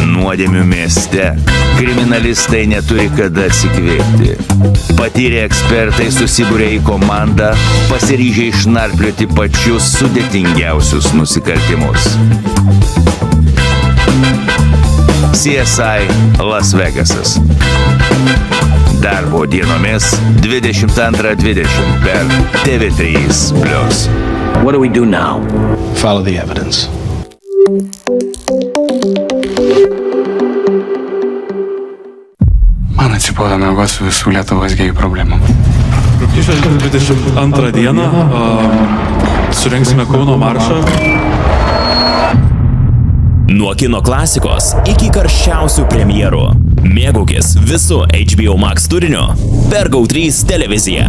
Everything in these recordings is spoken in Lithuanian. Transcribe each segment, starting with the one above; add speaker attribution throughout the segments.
Speaker 1: Nuodėmių mieste kriminalistai neturi kada atsikvėpti. Patyrę ekspertai susibūrė į komandą, pasiryžę išnarplioti pačius sudėtingiausius nusikaltimus. CSI Las Vegasas. Darbo dienomis 22:20 per TV3+.
Speaker 2: What do we do now?
Speaker 3: Follow the evidence. Man atsibodo miegoti su visų Lietuvos gėjų problemom.
Speaker 4: Rugpjūčio 22 dieną surengsime Kauno maršą.
Speaker 5: Nuo kino klasikos iki karščiausių premjerų. Mėgaukis visų HBO Max turiniu per GO3 televiziją.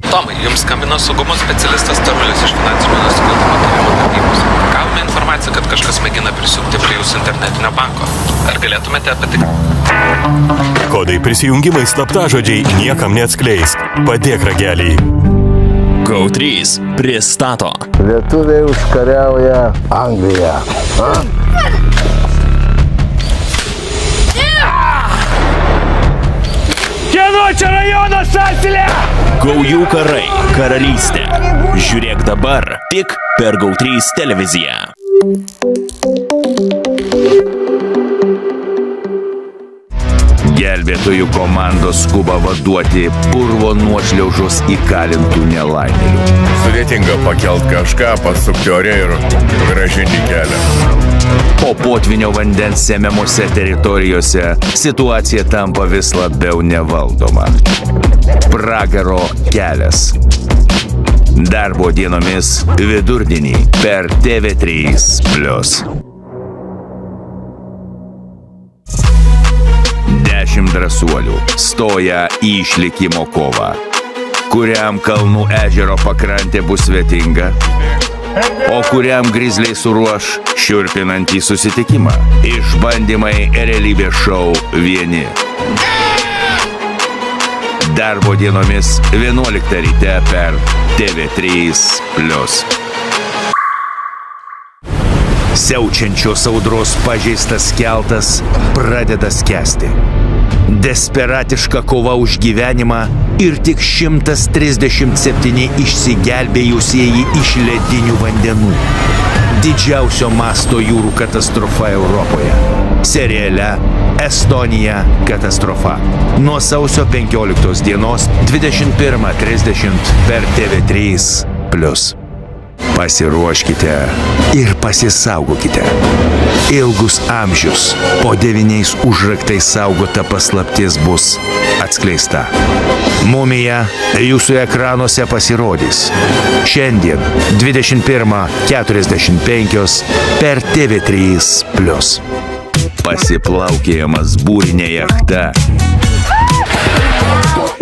Speaker 6: Tomai, jums skambino saugumo specialistas Tarulis iš finansinių nusikaltimų tyrimo tarnybos. Gavome informaciją, kad kažkas mėgina prisijungti prie jūsų internetinio banko. Ar galėtumėte patikrinti?
Speaker 7: Kodai prisijungimai slaptažodžiai niekam neatskleisk. Padėk ragelį.
Speaker 5: GO3 pristato.
Speaker 8: Lietuviai užkariauja Angliją.
Speaker 9: Kieno čia rajono sąsilė?
Speaker 5: Gaujų karai, karalystė. Žiūrėk dabar tik per GO3 televiziją.
Speaker 1: Gelbėtojų komandos skuba vaduoti purvo nuošliaužos įkalintų nelaimėlių.
Speaker 10: Sudėtinga pakelt kažką, pasukti ore ir grąžinti kelią.
Speaker 1: Po potvinio vandens semiamose teritorijose situacija tampa vis labiau nevaldoma. Pragaro kelias. Darbo dienomis vidurdienį per TV3+. 10 drąsuolių stoja į išlikimo kovą. Kuriam Kalnų ežero pakrantė bus svetinga, o kuriam grizliai suruoš šiurpinantį susitikimą. Išbandymai realybės šou vieni. Darbo dienomis 11 ryte per TV3+. Siaučiančios audros pažeistas keltas pradeda skęsti. Desperatiška kova už gyvenimą ir tik 137 išsigelbėjusieji iš ledinių vandenų. Didžiausio masto jūrų katastrofa Europoje. Seriale Estonija katastrofa. Nuo sausio 15 dienos 21:30 per TV3+. Pasiruoškite ir pasisaugokite. Ilgus amžius po 9 užraktais saugota paslaptis bus atskleista. Mumija jūsų ekranuose pasirodys. Šiandien 21:45 per TV3+. Pasiplaukėjimas būrinė jachta.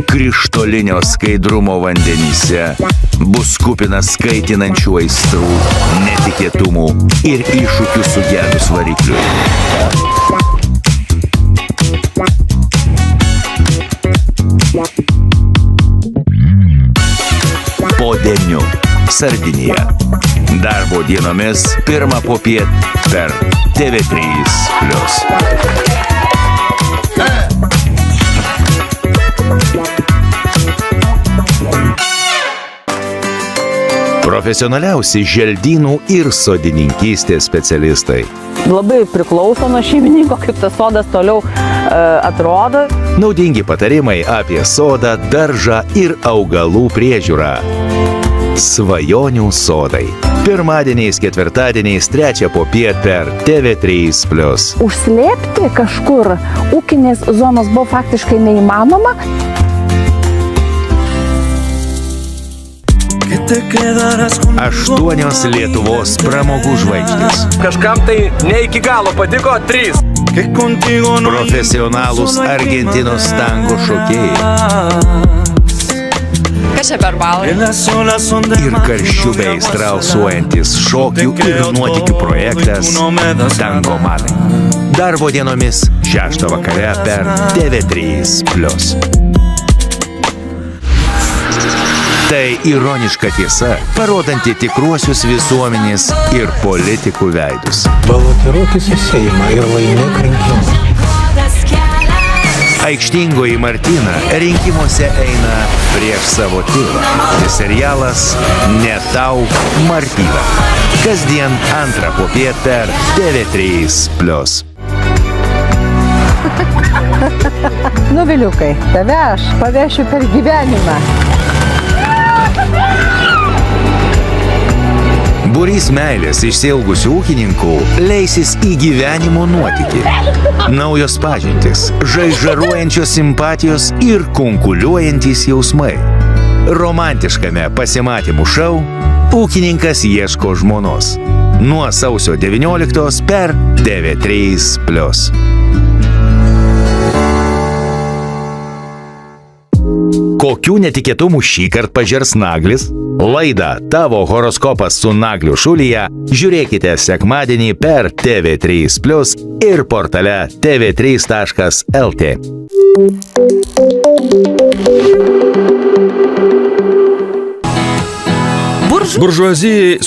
Speaker 1: Krištolinio skaidrumo vandenyse bus kupinas skaitinančių aistrų, netikėtumų ir iššūkių sugedus varikliui. Po 9 Sardinija. Darbo dienomis 1 popiet per TV3+. Profesionaliausi želdynų ir sodininkystės specialistai.
Speaker 11: Labai priklauso nuo šeimininko, kaip tas sodas toliau atrodo.
Speaker 1: Naudingi patarimai apie sodą, daržą ir augalų priežiūrą. Svajonių sodai. Pirmadieniais, ketvirtadieniais, 3 popiet per TV3+.
Speaker 11: Užslėpti kažkur ūkinės zonos buvo faktiškai neįmanoma.
Speaker 1: 8 Lietuvos pramogų žvaigždės.
Speaker 9: Kažkam tai ne iki galo patiko 3.
Speaker 1: Profesionalūs Argentinos tango šokėjai.
Speaker 12: Kas čia per balai?
Speaker 1: Ir karščių bei strausuojantis šokių ir nuotykių projektas Tangomanai. Darbo dienomis 6 vakare per TV3+. Tai ironiška tiesa, parodanti tikruosius visuomenės ir politikų veidus.
Speaker 8: Balotiruokis į Seimą ir laimėk rinkimus.
Speaker 1: Aikštingoji Martina rinkimuose eina prieš savo tėvą. Tai serialas Ne tau Martyna. Kasdien 2 popiet per TV3+.
Speaker 11: Nu, Viliukai, tave aš pavešiu per gyvenimą.
Speaker 1: Būrys meilės išsiilgusių ūkininkų leisis į gyvenimo nuotykį. Naujos pažintys, žaižaruojančios simpatijos ir kunkuliuojantys jausmai. Romantiškame pasimatymų šou ūkininkas ieško žmonos. Nuo sausio 19 per TV3+. Kokių netikėtumų šįkart pažers Naglis? Laidą Tavo horoskopas su Nagliu Šulija žiūrėkite sekmadienį per TV3+ ir portale tv3.lt.
Speaker 12: Buržuazijai